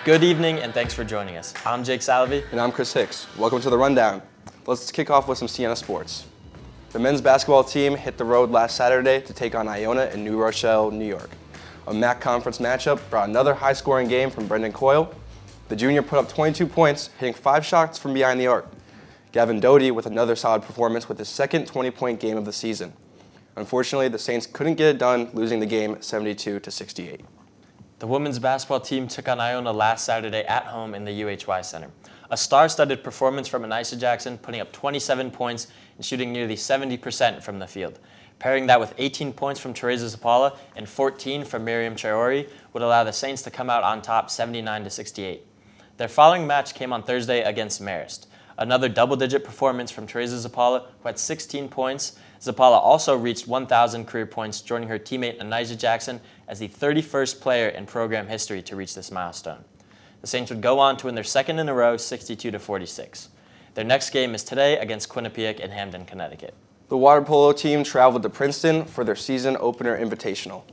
Good evening and thanks for joining us. I'm Jake Salovey. And I'm Chris Hicks. Welcome to The Rundown. Let's kick off with some Siena sports. The men's basketball team hit the road last Saturday to take on Iona in New Rochelle, New York. A MAC conference matchup brought another high-scoring game from Brendan Coyle. The junior put up 22 points, hitting 5 shots from behind the arc. Gavin Doty with another solid performance with his second 20-point game of the season. Unfortunately, the Saints couldn't get it done, losing the game 72-68. The women's basketball team took on Iona last Saturday at home in the UHY Center. A star-studded performance from Anisha Jackson, putting up 27 points and shooting nearly 70% from the field. Pairing that with 18 points from Teresa Zapala and 14 from Miriam Traore would allow the Saints to come out on top 79-68. Their following match came on Thursday against Marist. Another double-digit performance from Teresa Zapala, who had 16 points. Zapala also reached 1,000 career points, joining her teammate Anisha Jackson as the 31st player in program history to reach this milestone. The Saints would go on to win their second in a row, 62-46. Their next game is today against Quinnipiac in Hamden, Connecticut. The water polo team traveled to Princeton for their season opener invitational.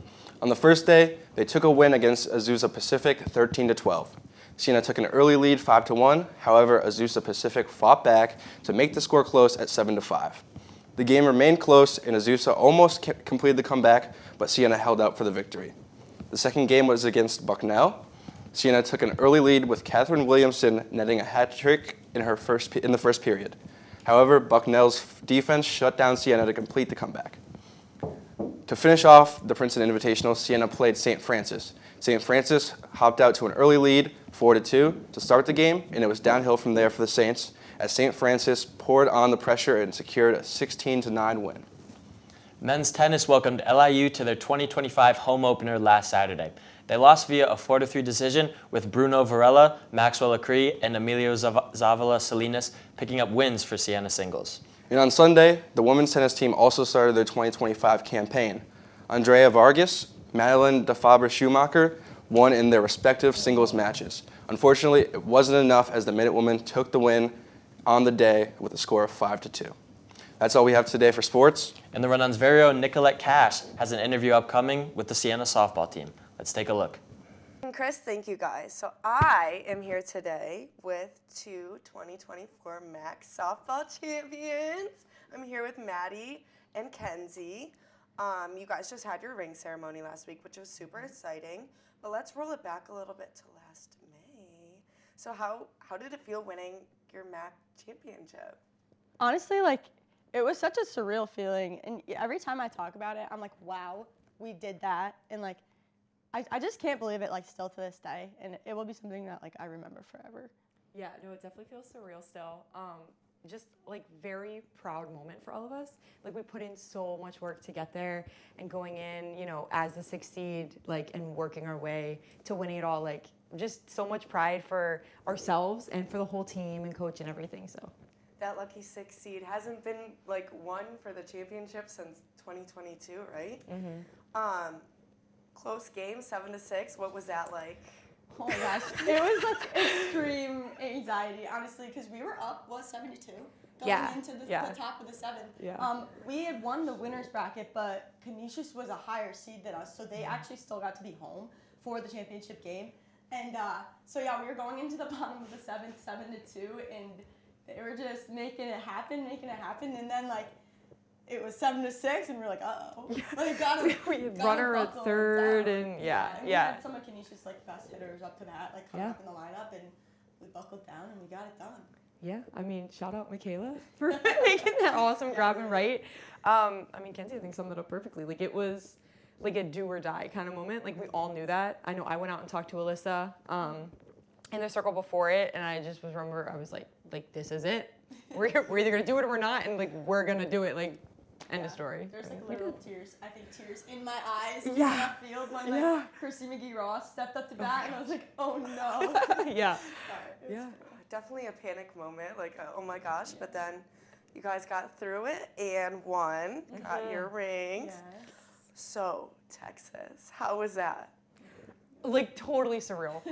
On the first day, they took a win against Azusa Pacific 13-12. Siena took an early lead 5-1, however, Azusa Pacific fought back to make the score close at 7-5. The game remained close and Azusa almost completed the comeback, but Siena held out for the victory. The second game was against Bucknell. Siena took an early lead with Catherine Williamson netting a hat trick in the first period. However, Bucknell's defense shut down Siena to complete the comeback. To finish off the Princeton Invitational, Siena played St. Francis. St. Francis hopped out to an early lead, 4-2, to start the game, and it was downhill from there for the Saints, as St. Francis poured on the pressure and secured a 16-9 win. Men's tennis welcomed LIU to their 2025 home opener last Saturday. They lost via a 4-3 decision, with Bruno Varela, Maxwell Acree, and Emilio Zavala Salinas picking up wins for Siena singles. And on Sunday, the women's tennis team also started their 2025 campaign. Andrea Vargas, Madeline DeFabre Schumacher won in their respective singles matches. Unfortunately, it wasn't enough as the Minutewomen took the win on the day with a score of 5-2. That's all we have today for sports. And the Rundown's very own Nicolette Cash has an interview upcoming with the Siena softball team. Let's take a look. Chris, thank you guys. So I am here today with two 2024 MAC softball champions. I'm here with Madi and Kenzie. You guys just had your ring ceremony last week, which was super exciting. But let's roll it back a little bit to last May. So how did it feel winning your MAC championship? Honestly, it was such a surreal feeling. And every time I talk about it, I'm like, wow, we did that. And I just can't believe it, still to this day. And it will be something that, I remember forever. Yeah, no, it definitely feels surreal still. Just, very proud moment for all of us. We put in so much work to get there and going in, as the 6th seed, and working our way to winning it all. Just so much pride for ourselves and for the whole team and coach and everything, so. That lucky 6th seed hasn't been, won for the championship since 2022, right? Mm-hmm. Close game, 7-6. What was that like? Oh my gosh, it was extreme anxiety, honestly, because we were up, 7-2, going into the top of the 7th. Yeah. We had won the winner's bracket, but Canisius was a higher seed than us, so they actually still got to be home for the championship game. And we were going into the bottom of the 7th, 7-2, and they were just making it happen, and then it was 7-6, and we were like, uh-oh. We had runner at third, and we had some of Canisius best hitters up to that, coming up in the lineup, and we buckled down and we got it done. Yeah, shout out Michaela for making that awesome grab and right. Kenzie, I think summed it up perfectly. It was a do or die kind of moment. We all knew that. I know I went out and talked to Alyssa in the circle before it, and I just remember I was like, this is it. We're either gonna do it or we're not, and we're gonna do it. End of story. There's literal tears. I think tears in my eyes. Yeah. In that field when Chrissy McGee-Ross stepped up to bat, and I was like, oh no. Yeah. Yeah. Definitely a panic moment. Oh my gosh. But then you guys got through it and won. Mm-hmm. Got your rings. Yes. So Texas, how was that? Totally surreal.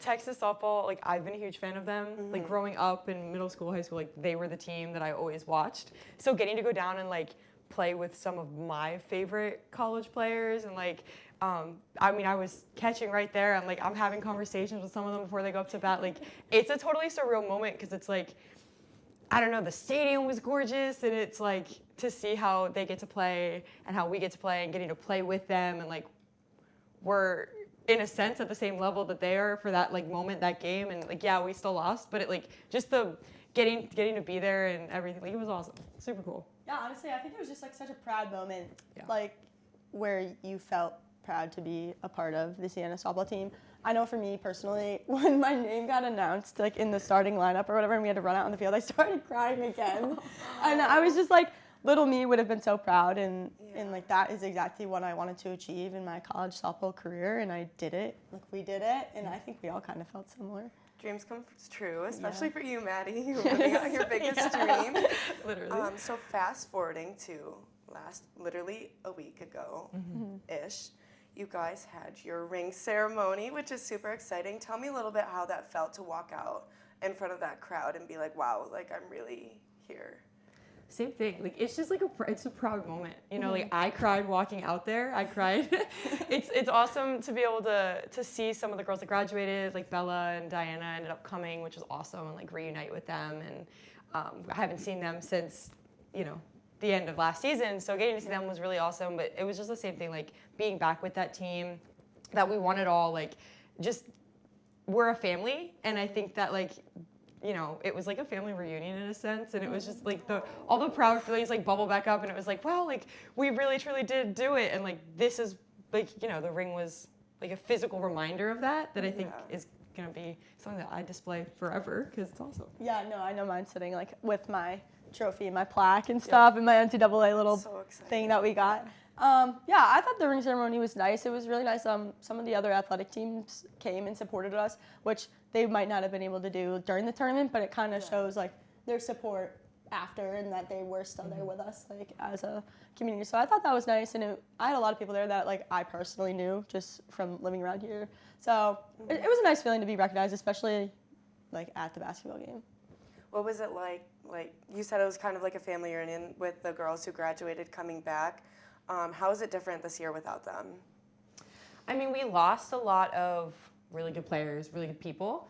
Texas softball, I've been a huge fan of them. Mm-hmm. Growing up in middle school, high school, they were the team that I always watched. So getting to go down and play with some of my favorite college players and I mean, I was catching right there, and like I'm having conversations with some of them before they go up to bat. Like, it's a totally surreal moment because it's like, I don't know, the stadium was gorgeous, and it's like to see how they get to play and how we get to play and getting to play with them, and like we're in a sense at the same level that they are for that like moment, that game, and like yeah, we still lost, but it like just the getting to be there and everything, like it was awesome, super cool. Yeah, honestly, I think it was just like such a proud moment, Yeah. like where you felt proud to be a part of the Siena softball team. I know for me personally, when my name got announced, like in the starting lineup or whatever, and we had to run out on the field, I started crying again. And I was just like, little me would have been so proud, and like that is exactly what I wanted to achieve in my college softball career, and I did it. Like we did it, and I think we all kind of felt similar. Dreams come true, especially for you, Maddie. You're living out your biggest dream. Literally. So fast forwarding to literally a week ago-ish, you guys had your ring ceremony, which is super exciting. Tell me a little bit how that felt to walk out in front of that crowd and be like, wow, like I'm really here. Same thing. Like it's just like it's a proud moment. You know, like I cried walking out there. I cried. It's awesome to be able to see some of the girls that graduated, like Bella and Diana ended up coming, which was awesome, and like reunite with them. And I haven't seen them since, you know, the end of last season. So getting to see them was really awesome. But it was just the same thing, like being back with that team that we won it all. Like just we're a family, and I think that like, you know, it was like a family reunion in a sense, and it was just like all the proud feelings like bubble back up, and it was like, wow, like we really truly did do it, and like this is like, you know, the ring was like a physical reminder of that I think is gonna be something that I display forever because it's awesome. Yeah, no, I know mine's sitting like with my trophy and my plaque and stuff, and my NCAA little thing that we got. Yeah, I thought the ring ceremony was nice. It was really nice. Some of the other athletic teams came and supported us, which they might not have been able to do during the tournament, but it kind of shows like their support after and that they were still there with us like as a community. So I thought that was nice, and I had a lot of people there that like I personally knew just from living around here. So it was a nice feeling to be recognized, especially like at the basketball game. What was it like? Like you said, it was kind of like a family reunion with the girls who graduated coming back. How is it different this year without them? I mean, we lost a lot of really good players, really good people,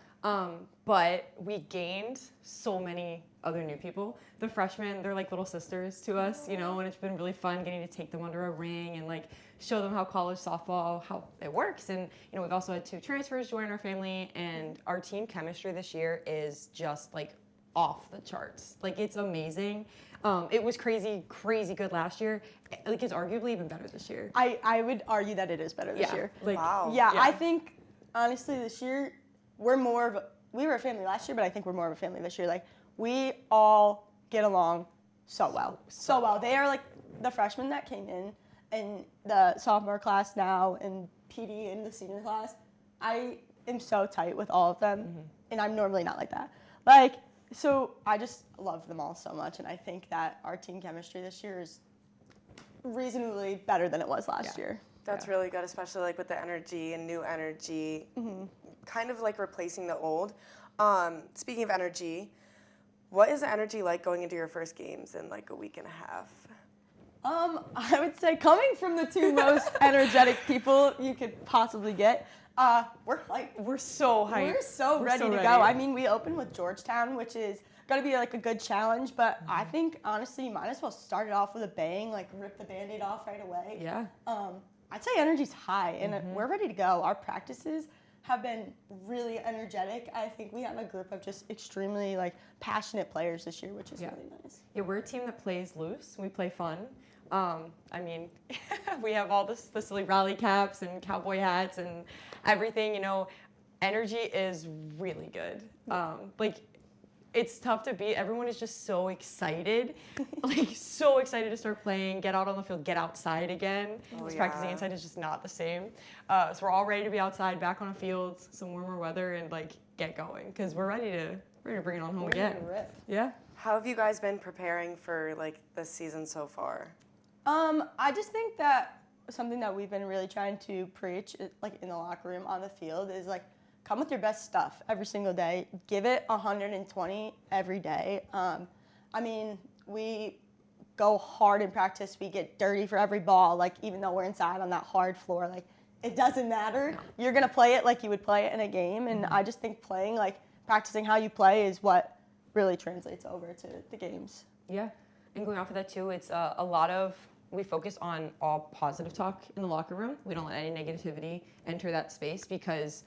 but we gained so many other new people. The freshmen, they're like little sisters to us, you know, and it's been really fun getting to take them under a ring and like show them how college softball, how it works. And, you know, we've also had 2 transfers join our family, and our team chemistry this year is just like off the charts. Like it's amazing. It was crazy good last year. Like it's arguably even better this year. I would argue that it is better this year. Like, wow. Yeah, I think honestly this year we were a family last year, but I think we're more of a family this year. Like we all get along so well. So well. They are like the freshmen that came in and the sophomore class now and PD in the senior class. I am so tight with all of them, and I'm normally not like that. Like, so I just love them all so much, and I think that our team chemistry this year is reasonably better than it was last year. That's really good, especially like with the energy and new energy, kind of like replacing the old. Speaking of energy, what is the energy like going into your first games in like a week and a half? I would say coming from the 2 most energetic people you could possibly get, we're hyped. We're so hyped. We're so ready to go. I mean, we open with Georgetown, which is going to be like a good challenge, but I think honestly you might as well start it off with a bang, like rip the Band-Aid off right away. Yeah. I'd say energy's high, and we're ready to go. Our practices have been really energetic. I think we have a group of just extremely like passionate players this year, which is really nice. Yeah, we're a team that plays loose. We play fun. I mean, we have all the silly rally caps and cowboy hats and everything. You know, energy is really good. Like, it's tough to beat. Everyone is just so excited, like so excited to start playing, get out on the field, get outside again. Because practicing inside is just not the same. So we're all ready to be outside, back on the fields, some warmer weather, and like get going because we're ready to bring it on home again. Yeah. How have you guys been preparing for like this season so far? I just think that something that we've been really trying to preach, like in the locker room, on the field, is like come with your best stuff every single day. Give it 120 every day. I mean, we go hard in practice. We get dirty for every ball. Like even though we're inside on that hard floor, like it doesn't matter. You're going to play it like you would play it in a game. And I just think playing, like practicing how you play is what really translates over to the games. Yeah. And going off of that too, it's a lot of, we focus on all positive talk in the locker room. We don't let any negativity enter that space because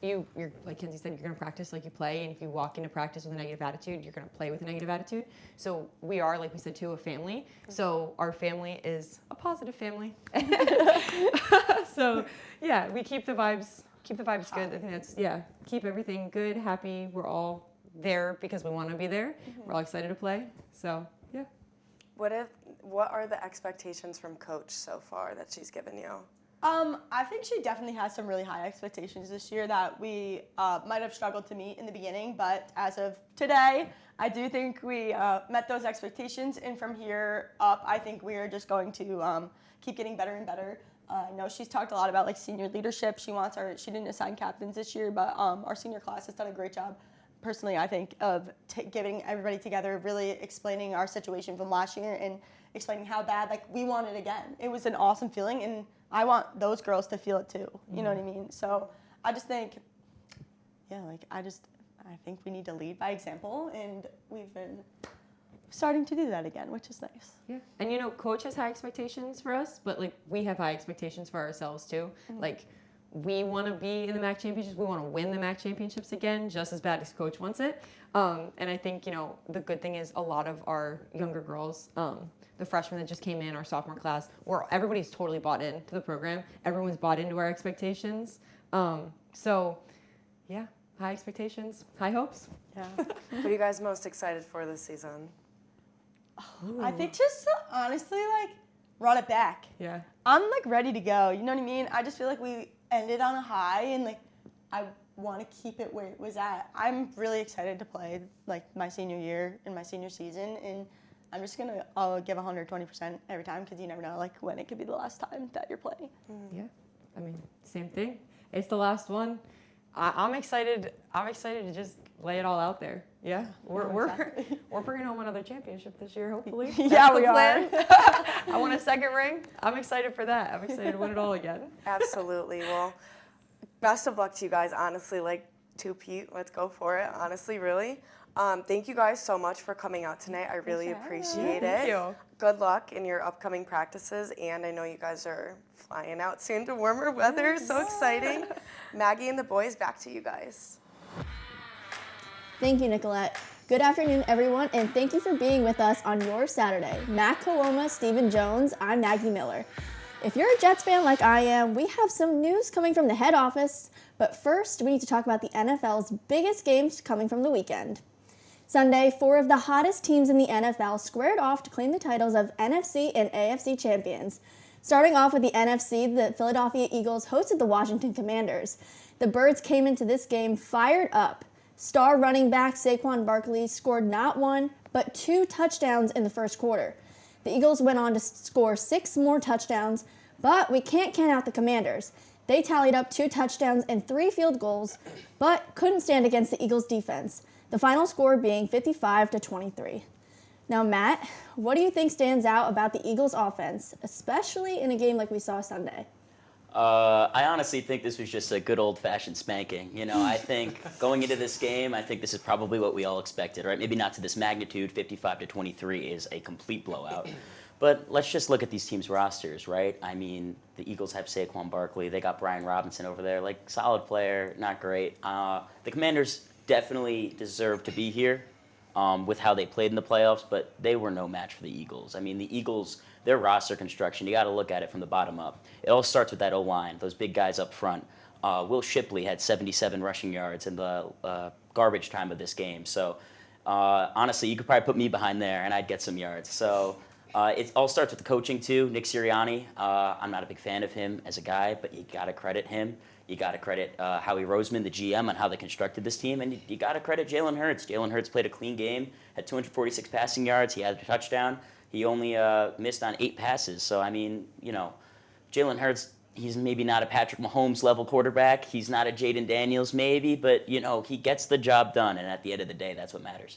you're like Kenzie said, you're going to practice like you play, and if you walk into practice with a negative attitude, you're going to play with a negative attitude. So we are, like we said too, a family. So our family is a positive family. So yeah, we keep the vibes good. I think that's, keep everything good, happy. We're all there because we want to be there. We're all excited to play. So yeah. What are the expectations from Coach so far that she's given you? I think she definitely has some really high expectations this year that we might have struggled to meet in the beginning, but as of today, I do think we met those expectations, and from here up, I think we are just going to keep getting better and better. I know she's talked a lot about like senior leadership. She didn't assign captains this year, but our senior class has done a great job. Personally, I think of getting everybody together, really explaining our situation from last year and explaining how bad like we want it again. It was an awesome feeling, and I want those girls to feel it too. You know what I mean? So I just think, I think we need to lead by example, and we've been starting to do that again, which is nice. Yeah. And Coach has high expectations for us, but like we have high expectations for ourselves too. Like we want to be in the MAC championships. We want to win the MAC championships again, just as bad as Coach wants it. And I think, the good thing is a lot of our younger girls, the freshmen that just came in, our sophomore class, everybody's totally bought into the program. Everyone's bought into our expectations. So, yeah, high expectations, high hopes. Yeah. What are you guys most excited for this season? I think just to honestly run it back. Yeah. I'm ready to go. You know what I mean? I just feel like we ended on a high, and I want to keep it where it was at. I'm really excited to play my senior year and my senior season, and I'm just gonna give 120% every time because you never know when it could be the last time that you're playing. Yeah, I mean, same thing. It's the last one. I'm excited. I'm excited to just lay it all out there. Yeah, we're bringing home another championship this year, hopefully. Yeah, we are. I want a second ring. I'm excited for that. I'm excited to win it all again. Absolutely. Well, best of luck to you guys. Honestly, two-peat. Let's go for it. Honestly, really. Thank you guys so much for coming out tonight. I really appreciate it. Thank you. Good luck in your upcoming practices, and I know you guys are flying out soon to warmer weather. So exciting. Maggie and the boys, back to you guys. Thank you, Nicolette. Good afternoon, everyone, and thank you for being with us on your Saturday. Matt Coloma, Stephen Jones, I'm Maggie Miller. If you're a Jets fan like I am, we have some news coming from the head office, but first we need to talk about the NFL's biggest games coming from the weekend. Sunday, 4 of the hottest teams in the NFL squared off to claim the titles of NFC and AFC champions. Starting off with the NFC, the Philadelphia Eagles hosted the Washington Commanders. The Birds came into this game fired up. Star running back Saquon Barkley scored not 1, but 2 touchdowns in the first quarter. The Eagles went on to score 6 more touchdowns, but we can't count out the Commanders. They tallied up 2 touchdowns and 3 field goals, but couldn't stand against the Eagles' defense. The final score being 55-23. Now, Matt, what do you think stands out about the Eagles' offense, especially in a game like we saw Sunday? I honestly think this was just a good old-fashioned spanking. I think going into this game, I think this is probably what we all expected, right? Maybe not to this magnitude. 55-23 is a complete blowout. But let's just look at these teams' rosters, right? I mean, the Eagles have Saquon Barkley. They got Brian Robinson over there. Solid player, not great. The Commanders definitely deserve to be here with how they played in the playoffs, but they were no match for the Eagles. I mean, the Eagles, their roster construction, you got to look at it from the bottom up. It all starts with that O-line, those big guys up front. Will Shipley had 77 rushing yards in the garbage time of this game. So, honestly, you could probably put me behind there, and I'd get some yards. So, it all starts with the coaching, too. Nick Sirianni, I'm not a big fan of him as a guy, but you got to credit him. You got to credit Howie Roseman, the GM, on how they constructed this team. And you got to credit Jalen Hurts. Jalen Hurts played a clean game, had 246 passing yards. He had a touchdown. He only missed on 8 passes. So, I mean, Jalen Hurts, he's maybe not a Patrick Mahomes-level quarterback. He's not a Jaden Daniels, maybe. But, he gets the job done. And at the end of the day, that's what matters.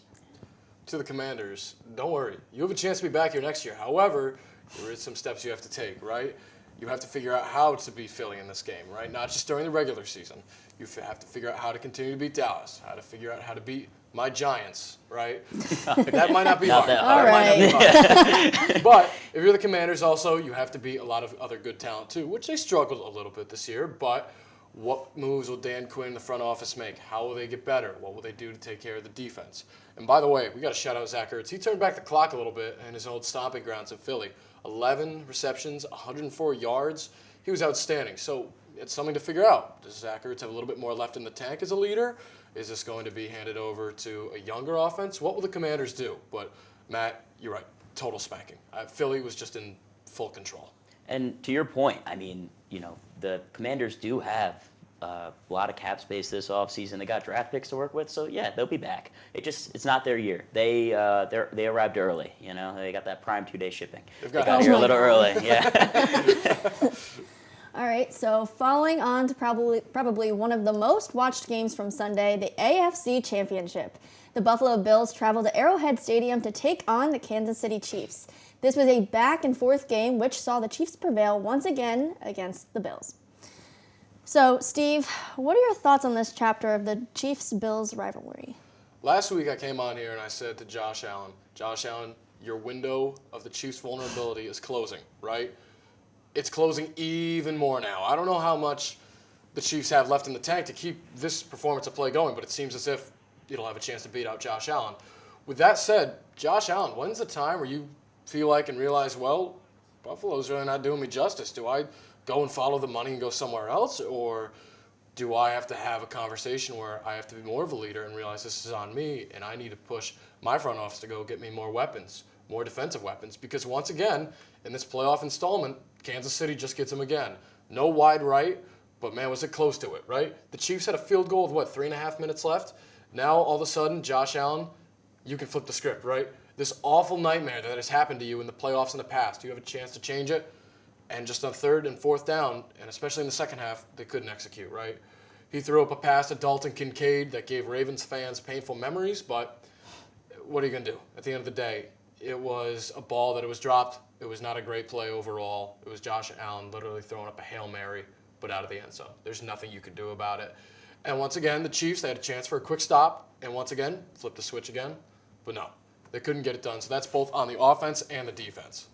To the Commanders, don't worry. You have a chance to be back here next year. However, there is some steps you have to take, right? you have to figure out how to beat Philly in this game, right? Not just during the regular season. You have to figure out how to continue to beat Dallas, how to figure out how to beat my Giants, right? That might not be hard. All right. But if you're the Commanders also, you have to beat a lot of other good talent too, which they struggled a little bit this year. But what moves will Dan Quinn in the front office make? How will they get better? What will they do to take care of the defense? And by the way, we got to shout out Zach Ertz. He turned back the clock a little bit in his old stomping grounds in Philly. 11 receptions, 104 yards. He was outstanding. So it's something to figure out. Does Zach Ertz have a little bit more left in the tank as a leader? Is this going to be handed over to a younger offense? What will the Commanders do? But, Matt, you're right. Total spanking. Philly was just in full control. And to your point, I mean, you know, the Commanders do have a lot of cap space this offseason. They got draft picks to work with, so yeah, they'll be back. It's not their year. They arrived early, you know. They got that prime 2-day shipping. They got here a little early, yeah. All right, so following on to probably one of the most watched games from Sunday, the AFC Championship. The Buffalo Bills traveled to Arrowhead Stadium to take on the Kansas City Chiefs. This was a back-and-forth game which saw the Chiefs prevail once again against the Bills. So, Steve, what are your thoughts on this chapter of the Chiefs-Bills rivalry? Last week I came on here and I said to Josh Allen, your window of the Chiefs' vulnerability is closing, right? It's closing even more now. I don't know how much the Chiefs have left in the tank to keep this performance of play going, but it seems as if you'll have a chance to beat out Josh Allen. With that said, Josh Allen, when's the time where you feel like and realize, well, Buffalo's really not doing me justice? Do I go and follow the money and go somewhere else, or do I have to have a conversation where I have to be more of a leader and realize this is on me and I need to push my front office to go get me more weapons, more defensive weapons? Because once again, in this playoff installment, Kansas City just gets them again. No wide right, but man, was it close to it, right? The Chiefs had a field goal with 3.5 minutes left? Now, all of a sudden, Josh Allen, you can flip the script, right? This awful nightmare that has happened to you in the playoffs in the past, you have a chance to change it, and just on 3rd and 4th down, and especially in the second half, they couldn't execute, right? He threw up a pass to Dalton Kincaid that gave Ravens fans painful memories, but what are you going to do? At the end of the day, it was a ball that it was dropped. It was not a great play overall. It was Josh Allen literally throwing up a Hail Mary, but out of the end zone. There's nothing you can do about it. And once again, the Chiefs, they had a chance for a quick stop, and once again, flip the switch again. But no, they couldn't get it done. So that's both on the offense and the defense.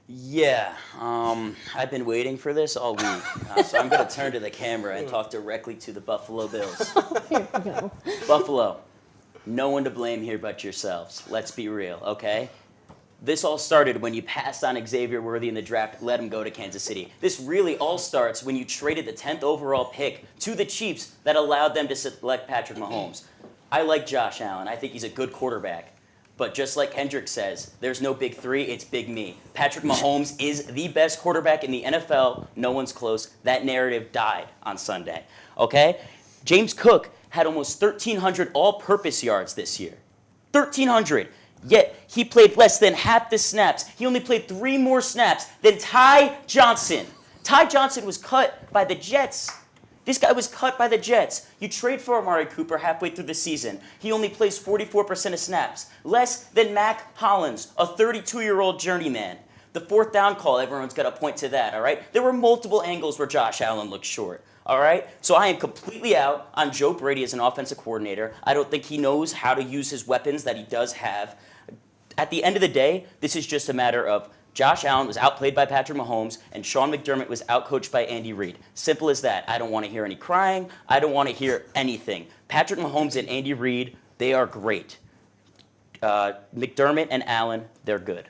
Yeah, I've been waiting for this all week. So I'm going to turn to the camera and talk directly to the Buffalo Bills. Here we go. Buffalo, no one to blame here but yourselves. Let's be real, okay? This all started when you passed on Xavier Worthy in the draft, let him go to Kansas City. This really all starts when you traded the 10th overall pick to the Chiefs that allowed them to select Patrick Mahomes. I like Josh Allen. I think he's a good quarterback. But just like Kendrick says, there's no big three, it's big me. Patrick Mahomes is the best quarterback in the NFL. No one's close. That narrative died on Sunday, okay? James Cook had almost 1,300 all-purpose yards this year. 1,300. Yet he played less than half the snaps. He only played 3 more snaps than Ty Johnson. Ty Johnson was cut by the Jets. This guy was cut by the Jets. You trade for Amari Cooper halfway through the season. He only plays 44% of snaps, less than Mac Hollins, a 32-year-old journeyman. The 4th down call, everyone's got to point to that, all right? There were multiple angles where Josh Allen looked short, all right? So I am completely out on Joe Brady as an offensive coordinator. I don't think he knows how to use his weapons that he does have. At the end of the day, this is just a matter of Josh Allen was outplayed by Patrick Mahomes, and Sean McDermott was outcoached by Andy Reid. Simple as that. I don't want to hear any crying. I don't want to hear anything. Patrick Mahomes and Andy Reid, they are great. McDermott and Allen, they're good.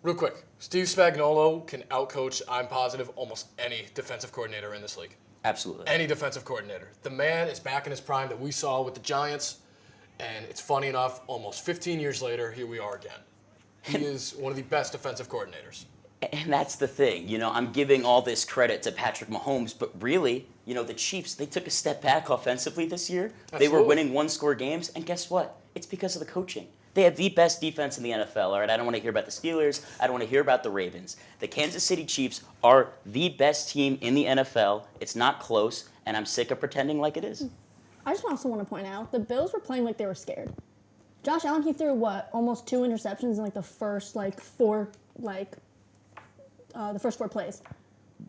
Real quick, Steve Spagnuolo can outcoach, I'm positive, almost any defensive coordinator in this league. Absolutely. Any defensive coordinator. The man is back in his prime that we saw with the Giants, and it's funny enough, almost 15 years later, here we are again. He is one of the best defensive coordinators. And that's the thing. You know, I'm giving all this credit to Patrick Mahomes, but really, you know, the Chiefs, they took a step back offensively this year. Absolutely. They were winning 1-score games, and guess what? It's because of the coaching. They have the best defense in the NFL, all right? I don't want to hear about the Steelers. I don't want to hear about the Ravens. The Kansas City Chiefs are the best team in the NFL. It's not close, and I'm sick of pretending like it is. I just also want to point out, the Bills were playing like they were scared. Josh Allen, he threw, almost 2 interceptions in, the first, 4, the first four plays.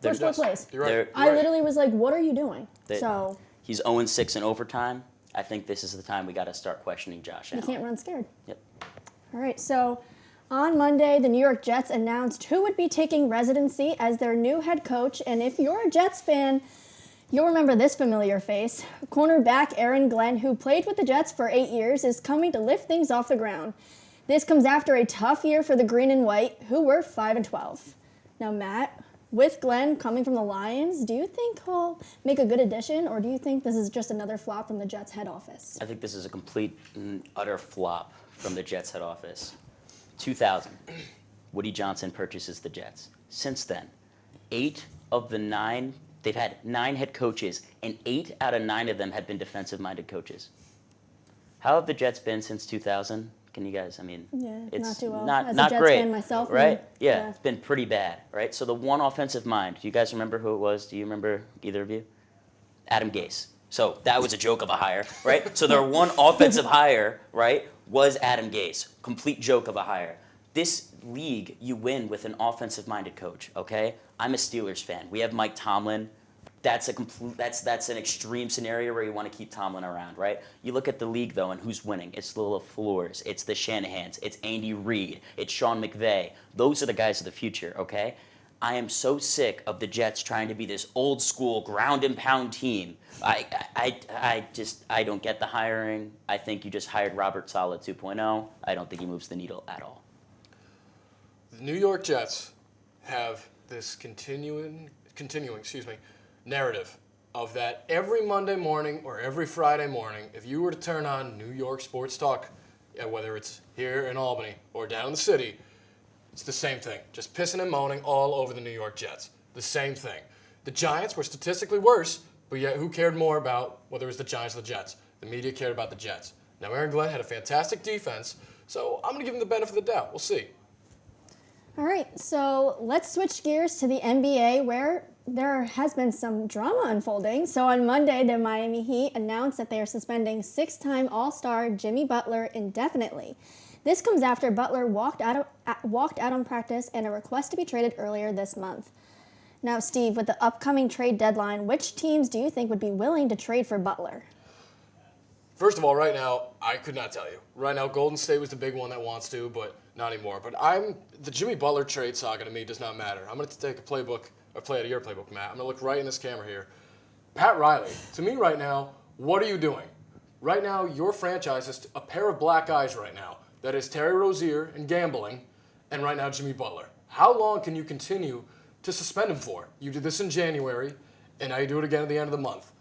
They're- First four plays. You're right. They're- I literally was like, what are you doing? They- So He's 0-6 in overtime. I think this is the time we got to start questioning Josh you Allen. can't run scared. Yep. All right, so on Monday, the New York Jets announced who would be taking residency as their new head coach. And if you're a Jets fan, you'll remember this familiar face. Cornerback Aaron Glenn, who played with the Jets for 8 years, is coming to lift things off the ground. This comes after a tough year for the Green and White, who were 5-12. Now, Matt, with Glenn coming from the Lions, do you think he'll make a good addition, or do you think this is just another flop from the Jets head office? I think this is a complete and utter flop from the Jets head office. 2000, Woody Johnson purchases the Jets. Since then, 8 of the 9, they've had 9 head coaches, and 8 out of 9 of them have been defensive-minded coaches. How have the Jets been since 2000? Can you guys, Yeah, it's not too well. not, As a not Jets great, fan myself, right? yeah. Yeah, it's been pretty bad, right? So the one offensive mind, do you guys remember who it was? Do you remember, either of you? Adam Gase. So that was a joke of a hire, right? So their one offensive hire, right, was Adam Gase. Complete joke of a hire. This league, you win with an offensive-minded coach, okay? I'm a Steelers fan. We have Mike Tomlin. That's an extreme scenario where you want to keep Tomlin around, right? You look at the league, though, and who's winning. It's the LaFleurs. It's the Shanahans. It's Andy Reid. It's Sean McVay. Those are the guys of the future, okay? I am so sick of the Jets trying to be this old-school ground-and-pound team. I don't get the hiring. I think you just hired Robert Saleh 2.0. I don't think he moves the needle at all. The New York Jets have this continuing narrative of that every Monday morning or every Friday morning, if you were to turn on New York sports talk, whether it's here in Albany or down in the city, it's the same thing. Just pissing and moaning all over the New York Jets. The same thing. The Giants were statistically worse, but yet who cared more about whether it was the Giants or the Jets? The media cared about the Jets. Now, Aaron Glenn had a fantastic defense, so I'm going to give him the benefit of the doubt. We'll see. All right, so let's switch gears to the NBA, where there has been some drama unfolding. So on Monday, the Miami Heat announced that they are suspending 6-time All-Star Jimmy Butler indefinitely. This comes after Butler walked out on practice and a request to be traded earlier this month. Now, Steve, with the upcoming trade deadline, which teams do you think would be willing to trade for Butler? First of all, right now, I could not tell you. Right now, Golden State was the big one that wants to, but not anymore. But the Jimmy Butler trade saga to me does not matter. I'm going to take a playbook, or play out of your playbook, Matt. I'm going to look right in this camera here. Pat Riley, to me right now, what are you doing? Right now, your franchise is a pair of black eyes right now. That is Terry Rozier and gambling, and right now Jimmy Butler. How long can you continue to suspend him for? You did this in January, and now you do it again at the end of the month.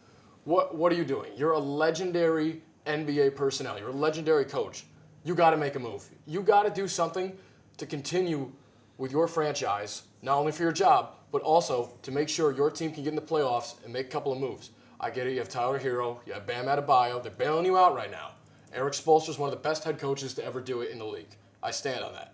What are you doing? You're a legendary NBA personnel. You're a legendary coach. You got to make a move. You got to do something to continue with your franchise, not only for your job, but also to make sure your team can get in the playoffs and make a couple of moves. I get it. You have Tyler Hero. You have Bam Adebayo. They're bailing you out right now. Eric Spoelstra is one of the best head coaches to ever do it in the league. I stand on that.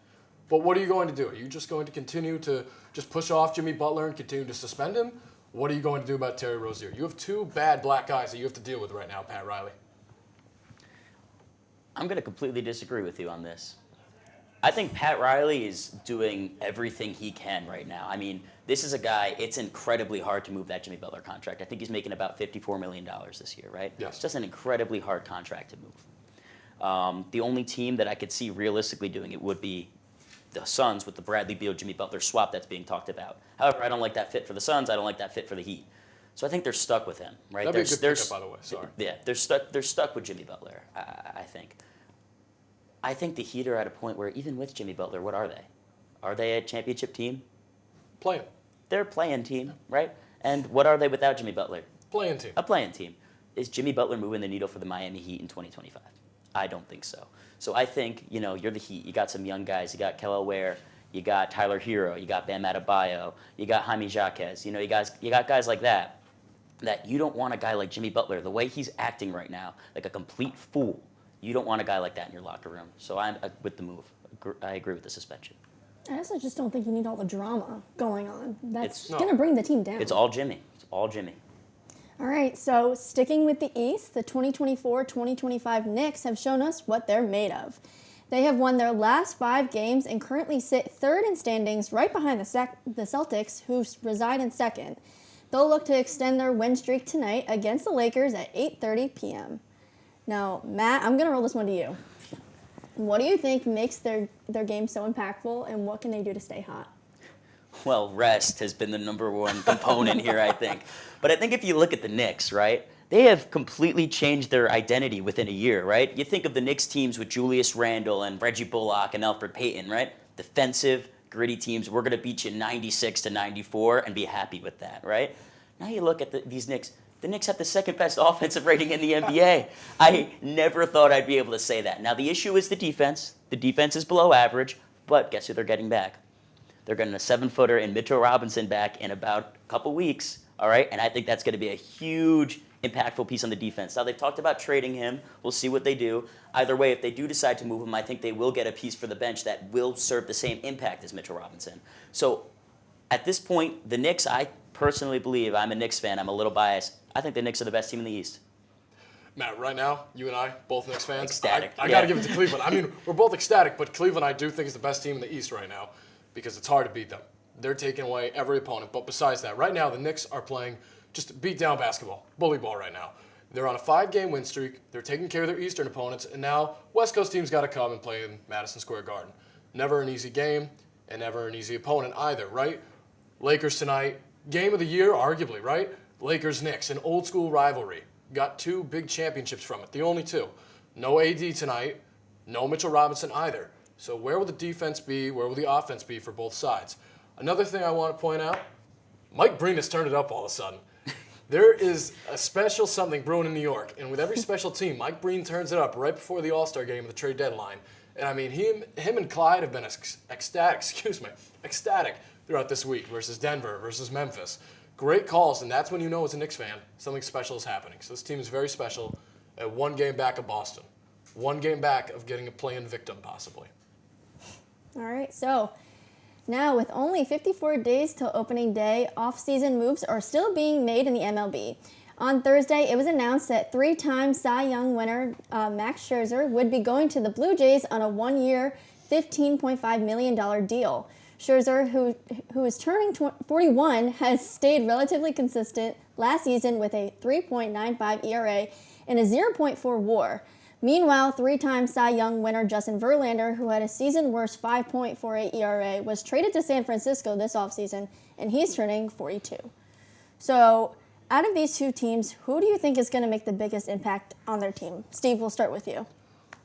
But what are you going to do? Are you just going to continue to just push off Jimmy Butler and continue to suspend him? What are you going to do about Terry Rozier? You have 2 bad black guys that you have to deal with right now, Pat Riley. I'm going to completely disagree with you on this. I think Pat Riley is doing everything he can right now. I mean, this is a guy, it's incredibly hard to move that Jimmy Butler contract. I think he's making about $54 million this year, right? Yes. It's just an incredibly hard contract to move. The only team that I could see realistically doing it would be the Suns with the Bradley Beal, Jimmy Butler swap that's being talked about. However, I don't like that fit for the Suns. I don't like that fit for the Heat. So I think they're stuck with him, right? That'd be a good pickup, by the way. Sorry. Yeah, they're stuck with Jimmy Butler, I think. I think the Heat are at a point where even with Jimmy Butler, what are they? Are they a championship team? Playing. They're a play-in team, right? And what are they without Jimmy Butler? Playing team. A play-in team. Is Jimmy Butler moving the needle for the Miami Heat in 2025? I don't think so. So I think, you're the Heat. You got some young guys. You got Kelly Ware. You got Tyler Hero. You got Bam Adebayo. You got Jaime Jaquez. You got guys like that you don't want a guy like Jimmy Butler. The way he's acting right now, like a complete fool, you don't want a guy like that in your locker room. So I'm with the move. I agree with the suspension. I also just don't think you need all the drama going on. That's It's- going to bring the team down. It's all Jimmy. It's all Jimmy. All right, so sticking with the East, the 2024-2025 Knicks have shown us what they're made of. They have won their last 5 games and currently sit third in standings right behind the Celtics, who reside in second. They'll look to extend their win streak tonight against the Lakers at 8:30 p.m. Now, Matt, I'm going to roll this one to you. What do you think makes their game so impactful, and what can they do to stay hot? Well, rest has been the number one component here, I think. But I think if you look at the Knicks, right, they have completely changed their identity within a year, right? You think of the Knicks teams with Julius Randle and Reggie Bullock and Elfrid Payton, right? Defensive, gritty teams. We're going to beat you 96-94 and be happy with that, right? Now you look at these Knicks. The Knicks have the second best offensive rating in the NBA. I never thought I'd be able to say that. Now the issue is the defense. The defense is below average, but guess who they're getting back? They're getting a 7-footer in Mitchell Robinson back in about a couple weeks, all right? And I think that's going to be a huge, impactful piece on the defense. Now, they've talked about trading him. We'll see what they do. Either way, if they do decide to move him, I think they will get a piece for the bench that will serve the same impact as Mitchell Robinson. So at this point, the Knicks, I personally believe, I'm a Knicks fan, I'm a little biased, I think the Knicks are the best team in the East. Matt, right now, you and I, both Knicks fans. Ecstatic. I got to give it to Cleveland. I mean, we're both ecstatic, but Cleveland, I do think, is the best team in the East right now because it's hard to beat them. They're taking away every opponent. But besides that, right now, the Knicks are playing just beat-down basketball, bully ball right now. They're on a 5-game win streak. They're taking care of their Eastern opponents. And now West Coast teams got to come and play in Madison Square Garden. Never an easy game and never an easy opponent either, right? Lakers tonight, game of the year, arguably, right? Lakers-Knicks, an old-school rivalry. Got 2 big championships from it, the only 2. No AD tonight, no Mitchell Robinson either. So where will the defense be? Where will the offense be for both sides? Another thing I want to point out, Mike Breen has turned it up all of a sudden. There is a special something brewing in New York, and with every special team, Mike Breen turns it up right before the All-Star game of the trade deadline. And I mean, him and Clyde have been ecstatic throughout this week versus Denver, versus Memphis. Great calls, and that's when you know as a Knicks fan, something special is happening. So this team is very special at 1 game back of Boston. 1 game back of getting a play-in victim, possibly. All right, so now with only 54 days till opening day, off-season moves are still being made in the MLB. On Thursday, it was announced that 3-time Cy Young winner Max Scherzer would be going to the Blue Jays on a 1-year, $15.5 million deal. Scherzer, who is turning 41, has stayed relatively consistent last season with a 3.95 ERA and a 0.4 WAR. Meanwhile, 3-time Cy Young winner Justin Verlander, who had a season-worst 5.48 ERA, was traded to San Francisco this offseason, and he's turning 42. So, out of these 2 teams, who do you think is going to make the biggest impact on their team? Steve, we'll start with you.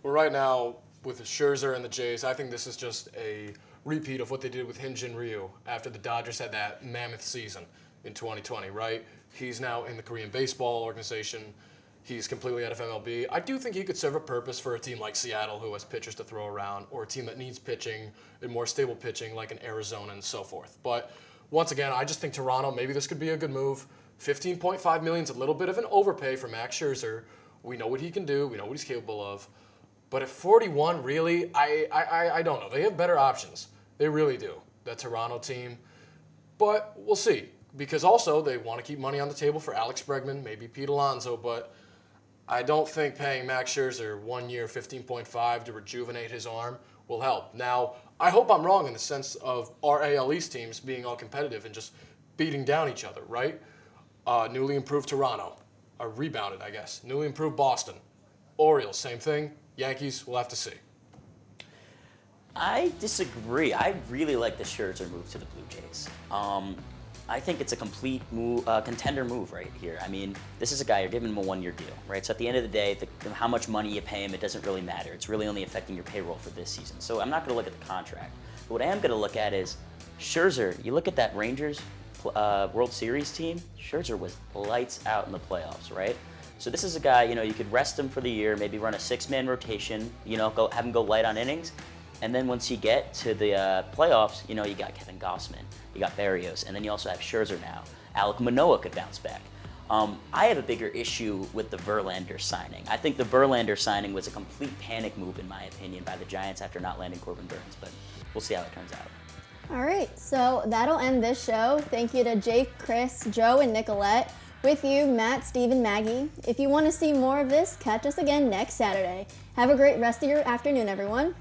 Well, right now, with the Scherzer and the Jays, I think this is just a repeat of what they did with Hyun-Jin Ryu after the Dodgers had that mammoth season in 2020, right? He's now in the Korean baseball organization. He's completely out of MLB. I do think he could serve a purpose for a team like Seattle who has pitchers to throw around, or a team that needs pitching and more stable pitching like in Arizona and so forth. But once again, I just think Toronto, maybe this could be a good move. $15.5 million is a little bit of an overpay for Max Scherzer. We know what he can do. We know what he's capable of. But at 41, really, I don't know. They have better options. They really do, that Toronto team. But we'll see. Because also, they want to keep money on the table for Alex Bregman, maybe Pete Alonso. But I don't think paying Max Scherzer 1 year, $15.5 to rejuvenate his arm will help. Now, I hope I'm wrong in the sense of our AL East teams being all competitive and just beating down each other, right? Newly improved Toronto. Rebounded, I guess. Newly improved Boston. Orioles, same thing. Yankees, we'll have to see. I disagree. I really like the Scherzer move to the Blue Jays. I think it's a complete move, contender move right here. I mean, this is a guy, you're giving him a 1-year deal, right? So at the end of the day, how much money you pay him, it doesn't really matter. It's really only affecting your payroll for this season. So I'm not going to look at the contract. But what I am going to look at is Scherzer. You look at that Rangers World Series team, Scherzer was lights out in the playoffs, right? So this is a guy, you could rest him for the year, maybe run a 6-man rotation, have him go light on innings. And then once you get to the playoffs, you got Kevin Gausman, you got Berrios, and then you also have Scherzer now. Alek Manoah could bounce back. I have a bigger issue with the Verlander signing. I think the Verlander signing was a complete panic move, in my opinion, by the Giants after not landing Corbin Burns, but we'll see how it turns out. All right, so that'll end this show. Thank you to Jake, Chris, Joe, and Nicolette. With you, Matt, Steve, and Maggie. If you want to see more of this, catch us again next Saturday. Have a great rest of your afternoon, everyone.